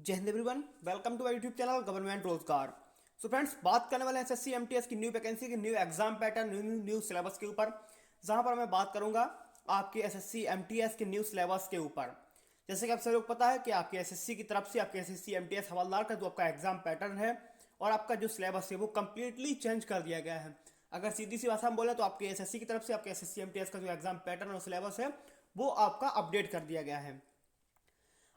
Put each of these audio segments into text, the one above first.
जय हिंद everyone, welcome to YouTube channel government Rozgar. So friends, बात करने वाले हैं एसएससी एमटीएस की न्यू वैकेंसी की, new exam pattern, new syllabus के ऊपर, जहां पर मैं बात करूंगा आपके एसएससी एमटीएस के न्यू सिलेबस के ऊपर। जैसे कि आप सभी लोग पता है कि आपके एसएससी की तरफ से आपके एसएससी एमटीएस हवलदार का जो आपका एग्जाम पैटर्न है और आपका जो सिलेबस है वो कंप्लीटली चेंज कर दिया गया है। अगर सीधी सी भाषा में बोले तो आपके एसएससी की तरफ से आपके एसएससी एमटीएस का जो एग्जाम पैटर्न और सिलेबस है वो आपका अपडेट कर दिया गया है।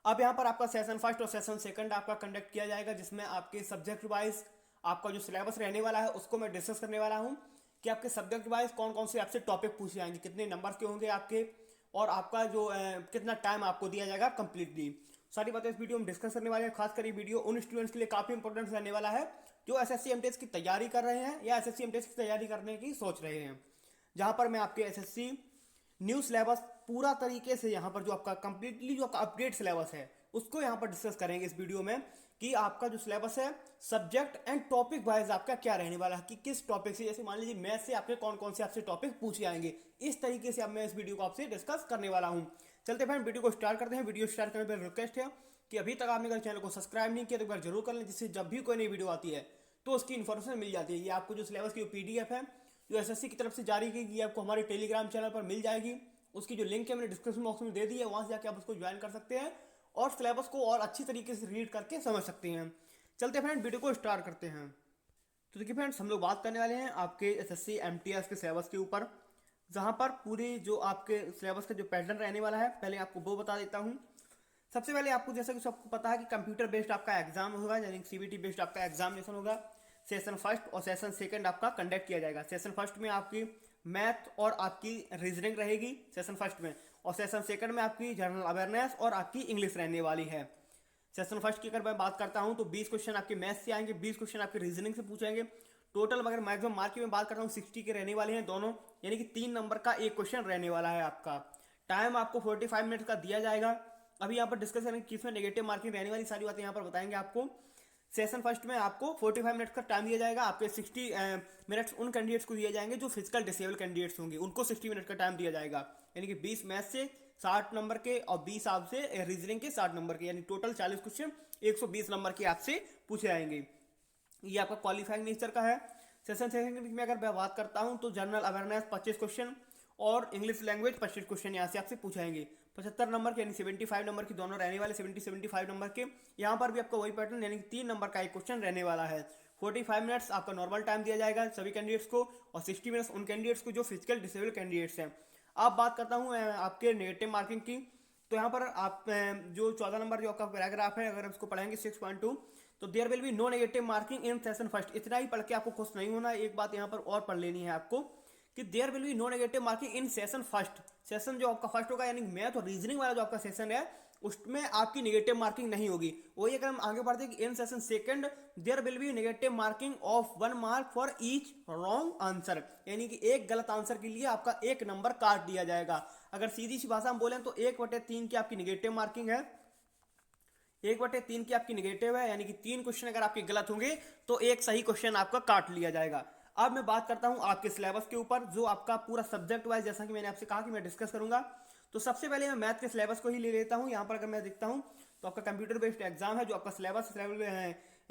अब यहाँ पर आपका सेशन फर्स्ट और सेशन सेकंड आपका कंडक्ट किया जाएगा, जिसमें आपके सब्जेक्ट वाइज आपका जो सिलेबस रहने वाला है उसको मैं डिस्कस करने वाला हूँ कि आपके सब्जेक्ट वाइज कौन कौन से आपसे टॉपिक पूछे जाएंगे, कितने नंबर्स के होंगे आपके, और आपका जो कितना टाइम आपको दिया जाएगा कंप्लीटली। सारी बातें इस वीडियो में डिस्कस करने वाले हैं। खासकर ये वीडियो उन स्टूडेंट्स के लिए काफी इंपॉर्टेंट रहने वाला है जो एसएससी एमटीएस की तैयारी कर रहे हैं या एसएससी एमटीएस की तैयारी करने की सोच रहे हैं। जहां पर मैं आपके एसएससी न्यू सिलेबस पूरा तरीके से यहाँ पर जो आपका कंप्लीटली जो आपका अपडेट सिलेबस है उसको यहाँ पर डिस्कस करेंगे इस वीडियो में कि आपका जो सिलेबस है सब्जेक्ट एंड टॉपिक वाइज आपका क्या रहने वाला है, कि किस टॉपिक से, जैसे मान लीजिए मैथ से आपके कौन कौन से आपसे टॉपिक पूछे जाएंगे। इस तरीके से अब मैं इस वीडियो को आपसे डिस्कस करने वाला हूँ। चलते फ्रेंड वीडियो को स्टार्ट करते हैं। वीडियो स्टार्ट करने पर रिक्वेस्ट है कि अभी तक आपने अगर चैनल को सब्सक्राइब नहीं किया तो एक बार जरूर कर लें, जिससे जब भी कोई नई वीडियो आती है तो उसकी इन्फॉर्मेशन मिल जाती है। ये आपको जो सिलेबस की पीडीएफ है जो एसएससी की तरफ से जारी की गई आपको हमारे टेलीग्राम चैनल पर मिल जाएगी। उसकी जो लिंक है मैंने डिस्क्रिप्शन बॉक्स में दे दी है, वहां से जाके आप उसको ज्वाइन कर सकते हैं और सिलेबस को और अच्छी तरीके से रीड करके समझ सकते हैं। चलते फ्रेंड वीडियो को स्टार्ट करते हैं। तो देखिए फ्रेंड्स, हम लोग बात करने वाले हैं आपके एसएससी एमटीएस के सिलेबस के ऊपर, जहां पर पूरी जो आपके सिलेबस का जो पैटर्न रहने वाला है पहले आपको वो बता देता हूं। सबसे पहले आपको, जैसा कि सबको पता है कि कंप्यूटर बेस्ड आपका एग्जाम होगा, यानी सीबीटी बेस्ड आपका एग्जामिनेशन होगा। सेशन फर्स्ट और सेशन सेकंड आपका कंडक्ट किया जाएगा। सेशन फर्स्ट में आपकी मैथ और आपकी रीजनिंग रहेगी सेशन फर्स्ट में, और सेशन सेकंड में आपकी जनरल अवेयरनेस और आपकी इंग्लिश रहने वाली है। सेशन फर्स्ट की अगर मैं बात करता हूं तो 20 क्वेश्चन आपके मैथ से आएंगे, 20 क्वेश्चन आपके रीजनिंग से पूछेंगे। टोटल अगर मैक्सिमम मार्क की मैं बात करता हूँ 60 के रहने वाले हैं दोनों, यानी कि 3 नंबर का एक क्वेश्चन रहने वाला है आपका। टाइम आपको 45 मिनट का दिया जाएगा। अभी यहाँ पर डिस्कस करेंगे किसमें नेगेटिव मार्किंग रहने वाली, सारी बातें यहाँ पर बताएंगे आपको। सेशन फर्स्ट में आपको 45 मिनट का टाइम दिया जाएगा। आपके 60 मिनट्स उन कैंडिडेट्स को दिए जाएंगे जो फिजिकल डिसेबल कैंडिडेट्स होंगे, उनको 60 मिनट का टाइम दिया जाएगा। यानी कि 20 मैथ से 60 नंबर के और 20 आपसे रीजनिंग के 60 नंबर के, यानी टोटल 40 क्वेश्चन 120 नंबर के आपसे पूछे जाएंगे। ये आपका क्वालिफाइंग नेचर का है। सेशन सेकंड में अगर मैं बात करता हूं तो जनरल अवेयरनेस 25 क्वेश्चन और इंग्लिश लैंग्वेज 25 क्वेश्चन यहाँ से आपसे पूछाएंगे। 75 नंबर के यानी 75 नंबर की दोनों रहने वाले, 75 नंबर के। यहाँ पर भी आपका वही पैटर्न, यानी कि 3 नंबर का एक क्वेश्चन रहने वाला है। 45 मिनट्स आपका नॉर्मल टाइम दिया जाएगा सभी कैंडिडेट्स को, और 60 मिनट्स उन कैंडिडेट्स को जो फिजिकल डिसेबल कैंडिडेट्स हैं। अब बात करता हूँ आपके नेगेटिव मार्किंग की। तो यहाँ पर आप जो 14 नंबर जो आपका पैराग्राफ है, अगर इसको पढ़ेंगे 6.2, तो there will be no negative marking in session first. इतना ही पढ़ के आपको खुश नहीं होना, एक बात यहाँ पर और पढ़ लेनी है आपको कि there will be no negative marking in session first. Session जो आपका फर्स्ट होगा, यानी मैथ और रीजनिंग वाला जो आपका सेशन है उसमें आपकी नेगेटिव मार्किंग नहीं होगी। वही अगर हम आगे बढ़ते कि in session second there will be negative marking of 1 mark for each wrong answer, यानी कि एक गलत आंसर के लिए आपका 1 नंबर काट दिया जाएगा। अगर सीधी सी भाषा में बोलें तो 1/3 की आपकी नेगेटिव मार्किंग है, 1/3 की आपकी नेगेटिव है, यानी कि 3 क्वेश्चन अगर आपके गलत होंगे तो एक सही क्वेश्चन आपका काट लिया जाएगा। अब मैं बात करता हूं आपके सिलेबस के ऊपर, जो आपका पूरा सब्जेक्ट वाइज, जैसा कि मैंने आपसे कहा कि मैं डिस्कस करूंगा। तो सबसे पहले मैं मैथ के सिलेबस को ही ले लेता हूं। यहां पर अगर मैं देखता हूं तो आपका कंप्यूटर बेस्ड एग्जाम है, जो आपका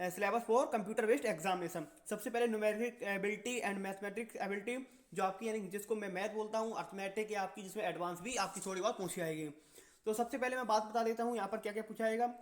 syllabus for computer based examination. सबसे पहले numeric ability and mathematics ability, जो आपकी यानी जिसको मैं मैथ बोलता हूँ, अर्थमेटिक या आपकी जिसमें एडवांस भी आपकी थोड़ी बहुत पूछी जाएगी। तो सबसे पहले मैं बात बता देता हूँ यहाँ पर क्या क्या पूछा जाएगा।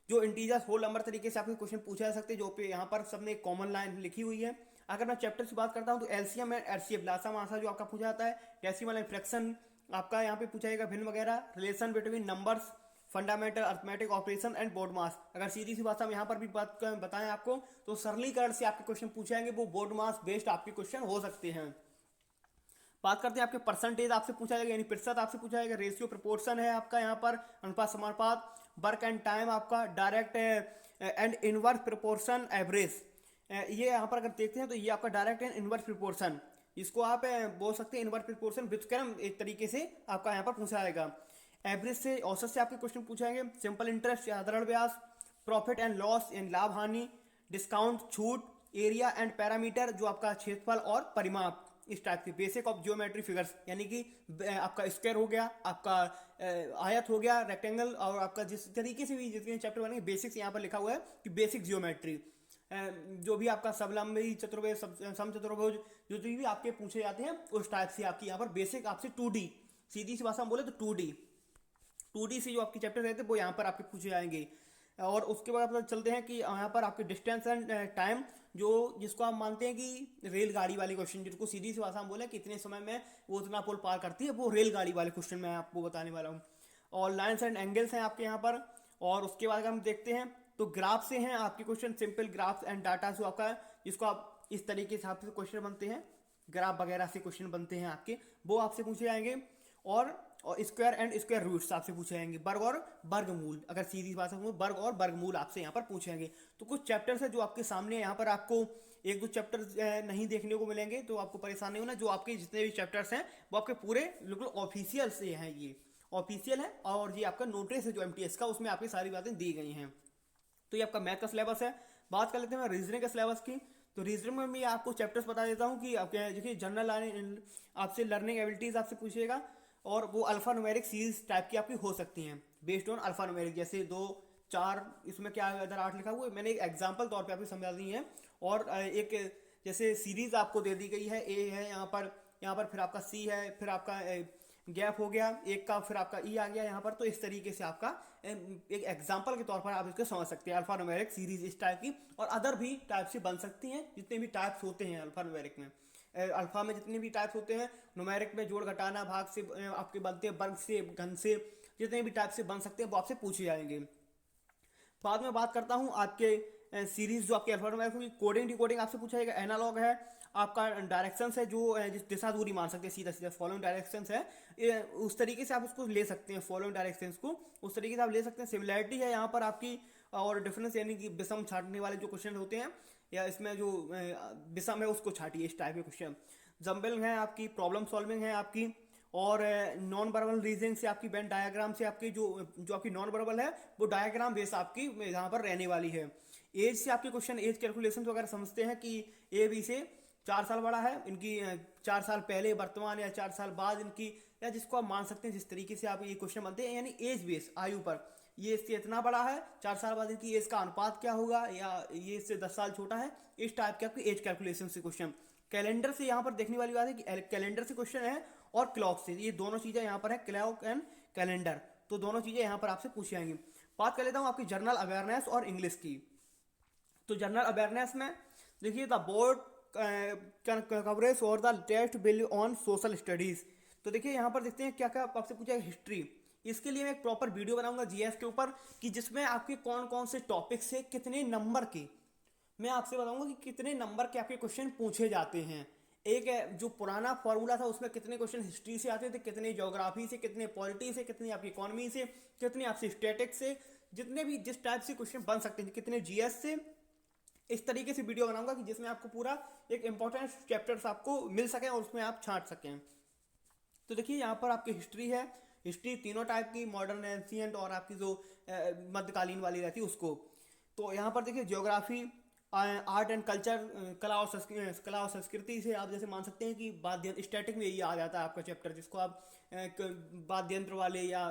जो इंटीजर्स होल नंबर तरीके से आपके क्वेश्चन पूछा जा सकते हैं, जो पे यहाँ पर सबने एक कॉमन लाइन लिखी हुई है। अगर मैं चैप्टर की बात करता हूँ तो एलसीएम एंड एचसीएफ, लासा मासा जो आपका पूछा जाता है, डेसिमल एंड फ्रैक्शन आपका यहाँ पे पूछा जाएगा, भिन्न वगैरह, relation between numbers, fundamental arithmetic operation and BODMAS. अगर सीधी सी भाषा में यहाँ पर भी बात बताएं आपको तो सरलीकरण से आपके क्वेश्चन पूछे जाएंगे, वो बोर्ड मास बेस्ड आपके क्वेश्चन हो सकते हैं। बात करते हैं आपके परसेंटेज आपसे पूछा जाएगा, यानी प्रतिशत आपसे पूछा जाएगा। रेशियो प्रोपोर्शन है आपका यहाँ पर, अनुपात समानुपात, वर्क एंड टाइम आपका, direct and inverse proportion, average. ये यहाँ पर अगर देखते हैं तो ये आपका डायरेक्ट एंड इनवर्स प्रोपोर्शन, इसको आप बोल सकते हैं इनवर्स प्रोपोर्शन व्युत्क्रम, एक तरीके से आपका यहाँ पर पूछा जाएगा। एवरेज से, औसत से आपके क्वेश्चन पूछाएंगे। सिंपल इंटरेस्ट, साधारण ब्याज, प्रॉफिट एंड लॉस एंड लाभ हानि, डिस्काउंट छूट, एरिया एंड पैरामीटर जो आपका क्षेत्रफल और परिमाप, इस टाइप के बेसिक ऑफ जियोमेट्री फिगर्स, यानी कि आपका स्क्वायर हो गया, आपका आयत हो गया, रेक्टेंगल, और आपका जिस तरीके से भी जितने चैप्टर बनेंगे बेसिक्स यहाँ पर लिखा हुआ है कि बेसिक जियोमेट्री, जो भी आपका सबलंबी चतुर्भुज, समचतुर्भुज, जो भी आपके पूछे जाते हैं उस टाइप से आपकी यहाँ पर बेसिक आपसे 2D, सीधी सी भाषा में बोले तो 2D से जो आपके चैप्टर रहते हैं वो यहाँ पर आपके पूछे जाएंगे। और उसके बाद आप चलते हैं कि यहाँ पर आपके डिस्टेंस एंड टाइम, जो जिसको आप मानते हैं कि रेलगाड़ी वाले क्वेश्चन, जिसको सीधी सी भाषा में बोले कि इतने समय में वो उतना पुल पार करती है, वो रेलगाड़ी वाले क्वेश्चन मैं आपको बताने वाला हूँ। और लाइन्स एंड एंगल्स हैं आपके यहाँ पर। और उसके बाद अगर हम देखते हैं तो ग्राफ से हैं आपके question, simple graphs and data जो आपका, जिसको आप इस तरीके से आपसे क्वेश्चन बनते हैं, ग्राफ वगैरह से क्वेश्चन बनते हैं आपके, वो आपसे पूछे जाएंगे। और स्क्वायर एंड स्क्वायर रूट्स आपसे पूछे जाएंगे, वर्ग और वर्गमूल, अगर सीधी भाषा में वर्ग और वर्गमूल आपसे यहाँ पर पूछे जाएंगे। तो कुछ चैप्टर्स है जो आपके सामने, यहाँ पर आपको एक दो चैप्टर नहीं देखने को मिलेंगे, तो आपको परेशान नहीं होना। जो आपके जितने भी चैप्टर्स हैं वो आपके पूरे बिल्कुल ऑफिशियल से हैं, ये ऑफिशियल है, और ये आपका नोटिस है जो एमटीएस का, उसमें आपकी सारी बातें दी गई हैं। तो ये आपका मैथ का सिलेबस है। बात कर लेते हैं रीजनिंग के सिलेबस की। तो रीजनिंग में मैं आपको चैप्टर्स बता देता हूँ कि आपके देखिए जनरल आपसे लर्निंग एबिलिटीज आपसे पूछेगा, और वो अल्फा न्यूमेरिक सीरीज टाइप की आपकी हो सकती हैं बेस्ड ऑन अल्फा न्यूमेरिक, जैसे 2 4, इसमें क्या इधर 8 लिखा हुआ है, मैंने एक एग्जांपल तौर पे आपको समझा दी है। और एक जैसे सीरीज आपको दे दी गई है, ए है यहाँ पर फिर आपका सी है, फिर आपका गैप हो गया एक का, फिर आपका ई आ गया यहाँ पर। तो इस तरीके से आपका एक एग्जांपल के तौर पर आप इसको समझ सकते हैं, अल्फा न्यूमेरिक सीरीज इस टाइप की। और अदर भी टाइप से बन सकती हैं, जितने भी टाइप्स होते हैं अल्फा न्यूमेरिक में, अल्फा में जितने भी टाइप्स होते हैं, न्यूमेरिक में जोड़ घटाना भाग से आपके बनते हैं, वर्ग से, घन से, जितने भी टाइप से बन सकते हैं वो आपसे पूछे जाएंगे। बाद में बात करता हूँ आपके सीरीज जो आपके अल्फान्यूमेरिक में कोडिंग डिकोडिंग आपसे पूछा जाएगा। एनालॉग है आपका, डायरेक्शंस है जो जिस दिशा दूरी मान सकते हैं, सीधा सीधा फॉलोइंग डायरेक्शंस है, उस तरीके से आप उसको ले सकते हैं, फॉलोइंग डायरेक्शंस को उस तरीके से आप ले सकते हैं। सिमिलैरिटी है यहाँ पर आपकी, और डिफरेंस यानी कि विषम छाटने वाले जो क्वेश्चन होते हैं, या इसमें जो विषम है उसको छाटिए, इस टाइप के क्वेश्चन। जम्बलिंग है आपकी, प्रॉब्लम सॉल्विंग है आपकी, और नॉन वर्बल रीजनिंग से आपकी वेन डायग्राम से आपकी जो जो आपकी नॉन वर्बल है वो डायग्राम बेस आपकी यहाँ पर रहने वाली है। एज से आपके क्वेश्चन, एज कैलकुलेशन वगैरह समझते हैं कि ए बी से 4 साल बड़ा है, इनकी 4 साल पहले वर्तमान या 4 साल बाद इनकी, या जिसको आप मान सकते हैं जिस तरीके से आप ये क्वेश्चन बनते हैं, यानी एज बेस आयु पर, ये इससे इतना बड़ा है, 4 साल बाद इनकी एज का अनुपात क्या होगा, या ये इससे 10 साल छोटा है, इस टाइप के आपकी एज कैलकुलेशन से क्वेश्चन। कैलेंडर से यहाँ पर देखने वाली बात है कि कैलेंडर से क्वेश्चन है, और क्लॉक से, ये दोनों चीजें यहाँ पर है, क्लॉक एंड कैलेंडर, तो दोनों चीजें यहाँ पर आपसे पूछी जाएंगी। बात कर लेता हूँ आपकी जनरल अवेयरनेस और इंग्लिश की। तो जनरल अवेयरनेस में देखिए, द बोर्ड कवरेज और the test will on social studies. तो देखिए यहाँ पर देखते हैं क्या क्या आपसे पूछा है। हिस्ट्री, इसके लिए मैं एक प्रॉपर वीडियो बनाऊंगा जीएस के ऊपर, कि जिसमें आपके कौन कौन से टॉपिक से कितने नंबर के, मैं आपसे बताऊंगा कि कितने नंबर के आपके क्वेश्चन पूछे जाते हैं। एक जो पुराना फॉर्मूला था उसमें कितने क्वेश्चन हिस्ट्री से आते थे, कितने ज्योग्राफी से, कितने पॉलिटी से, कितने आपकी इकोनॉमी से, कितने आपसे स्टैटिक्स से, जितने भी जिस टाइप से क्वेश्चन बन सकते हैं, कितने जीएस से। इस तरीके से वीडियो बनाऊंगा कि जिसमें आपको पूरा एक इंपॉर्टेंट चैप्टर्स आपको मिल सके और उसमें आप छांट सकें। तो देखिए यहाँ पर आपकी हिस्ट्री है, हिस्ट्री तीनों टाइप की, मॉडर्न, एंशिएंट, और आपकी जो मध्यकालीन वाली रहती है उसको। तो यहाँ पर देखिए ज्योग्राफी, आर्ट एंड कल्चर, कला और संस्कृति से आप जैसे मान सकते हैं कि वाद्य स्टैटिक में ये आ जाता है आपका चैप्टर, जिसको आप वाद्यंत्र वाले या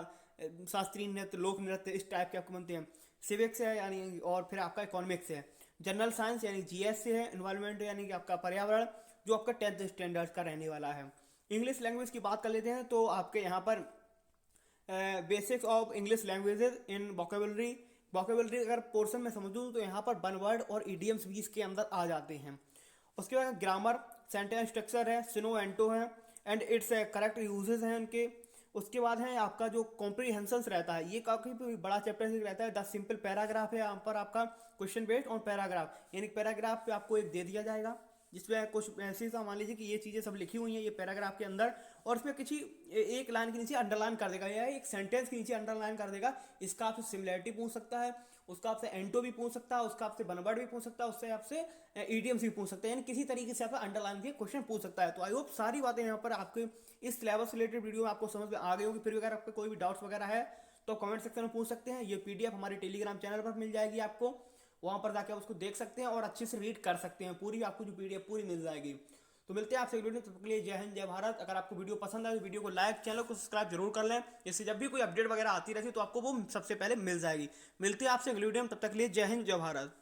शास्त्रीय नृत्य, लोक नृत्य, इस टाइप के आपको बनते हैं। सिविक्स है यानी, और फिर आपका इकोनॉमिक्स है। जनरल साइंस यानी जीएस से है। एनवायरमेंट यानी कि आपका पर्यावरण, जो आपका 10th स्टैंडर्ड का रहने वाला है। इंग्लिश लैंग्वेज की बात कर लेते हैं, तो आपके यहाँ पर basics of English languages in vocabulary, vocabulary अगर पोर्शन में समझूँ तो यहाँ पर वन वर्ड और इडियम्स भी इसके अंदर आ जाते हैं। उसके बाद ग्रामर, सेंटेंस स्ट्रक्चर है, सिनो एंटो है, एंड इट्स करेक्ट यूजेस हैं उनके। उसके बाद है आपका जो कॉम्प्रीहेंशंस रहता है, ये काफ़ी बड़ा चैप्टर रहता है। द सिंपल पैराग्राफ है यहाँ पर आपका क्वेश्चन बेस्ड ऑन पैराग्राफ, यानी पैराग्राफ पे आपको एक दे दिया जाएगा जिसमें कुछ ऐसे सा मान लीजिए कि ये चीज़ें सब लिखी हुई हैं ये पैराग्राफ के अंदर, और इसमें किसी एक लाइन के नीचे अंडरलाइन कर देगा या एक सेंटेंस के नीचे अंडरलाइन कर देगा। इसका आपसे सिमिलैरिटी पूछ सकता है, उसका आपसे एंटो भी पूछ सकता है, उसका आपसे बनवर्ड भी पूछ सकता है, उससे आपसे ईडियम्स भी पूछ सकते हैं, यानी किसी तरीके से आपका अंडरलाइन के क्वेश्चन पूछ सकता है। तो आई होप सारी बातें यहाँ पर आपके इस सिलेबस से रिलेटेड वीडियो में आपको समझ में आ गई होगी। फिर अगर आपको कोई भी डाउट्स वगैरह है तो कमेंट सेक्शन में पूछ सकते हैं। ये पीडीएफ हमारे टेलीग्राम चैनल पर मिल जाएगी आपको, वहां पर जाके आप उसको देख सकते हैं और अच्छे से रीड कर सकते हैं, पूरी आपको जो पीडीएफ पूरी मिल जाएगी। तो मिलते हैं आपसे वीडियो में, तब तक के लिए जय हिंद जय भारत। अगर आपको वीडियो पसंद आए तो वीडियो को लाइक, चैनल को सब्सक्राइब जरूर कर लें, इससे जब भी कोई अपडेट वगैरह आती रहती है तो आपको वो सबसे पहले मिल जाएगी। मिलते हैं आपसे अगली वीडियो में, तब तक के लिए जय हिंद जय भारत।